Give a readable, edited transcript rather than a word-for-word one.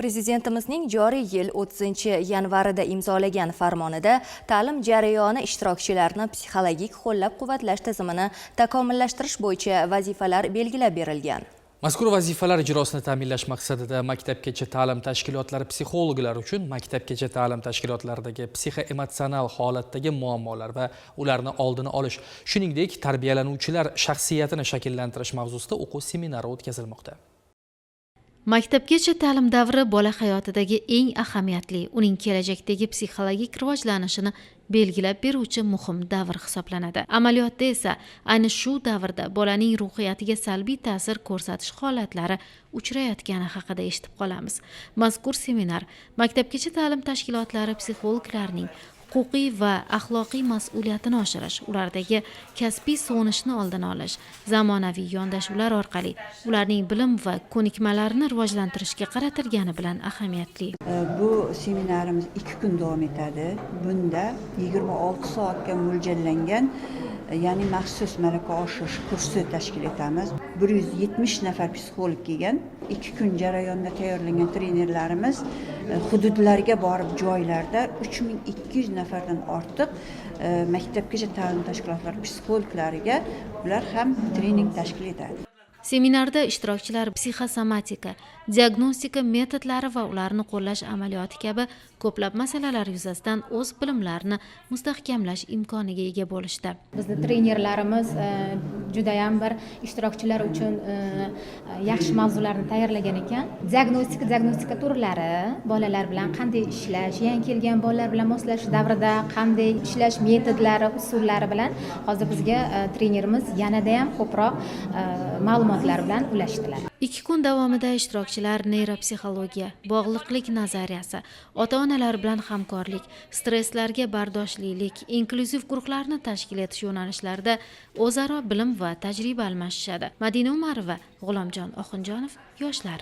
Prezidentimizning joriy yil 30-yanvarida imzolagan farmonida ta'lim jarayoni ishtirokchilarini psixologik qo'llab-quvvatlash tizimini takomillashtirish bo'yicha vazifalar belgilab berilgan. Mazkur vazifalar ijrosini ta'minlash maqsadida maktabgacha ta'lim tashkilotlari psixologlar uchun maktabgacha ta'lim tashkilotlaridagi psixoemotsional holatdagi muammolar va ularni oldini olish, shuningdek tarbiyalanuvchilar shaxsiyatini shakllantirish mavzusida o'quv seminari o'tkazilmoqda. Maktabgacha ta'lim davri bola hayotidagi eng ahamiyatli, uning kelajakdagi psixologik rivojlanishini belgilab beruvchi muhim davr hisoblanadi. Amaliyotda esa ayni shu davrda bolaning ruhiyatiga salbiy ta'sir ko'rsatish holatlari uchrayotgani haqida eshitib qolamiz. Mazkur seminar maktabgacha ta'lim tashkilotlari psixologlarining huquqiy va axloqiy mas'uliyatini oshirish, ulardagi kasbiy so'nishni oldini olish, zamonaviy yondashuvlar orqali ularning bilim va ko'nikmalarini rivojlantirishga qaratilgani bilan ahamiyatli. Bu seminarimiz 2 kun davom etadi. Bunda 26 soatga mo'ljallangan, ya'ni maxsus malaka oshirish kursi tashkil etamiz. 170 nafar psixolog kelgan. 2 kun jarayonida tayyorlangan trenerlarimiz hududlarga borib joylarda 3200 nafardan ortiq maktabgacha ta'lim tashkilotlari psixologlariga ular ham trening tashkil etadi. Seminarda ishtirokchilar psixosomatika, diagnostika metodlari va ularni qo'llash amaliyoti kabi ko'plab masalalar yuzasidan o'z bilimlarini mustahkamlash imkoniga ega bo'lishdi. Bizning trenerlarimiz juda ham bir ishtirokchilar uchun yaxshi mavzularni tayyorlagan ekan. Diagnostika turlari, bolalar bilan qanday ishlash, yangi kelgan bolalar bilan moslashish davrida qanday ishlash metodlari, usullari bilan hozir bizga trenerimiz yanada ham ko'proq ma'lumotlar bilan ulashdilar. 2 kun davomida ishtirokchilar neyropsixologiya, bog'liqlik nazariyasi, ota-onalar bilan hamkorlik, stresslarga bardoshlilik, inklyuziv guruhlarni tashkil etish yo'nalishlarida o'zaro bilim va tajriba almashishadi. Madina Umarova, G'ulomjon Oxunjonov, yoshlar.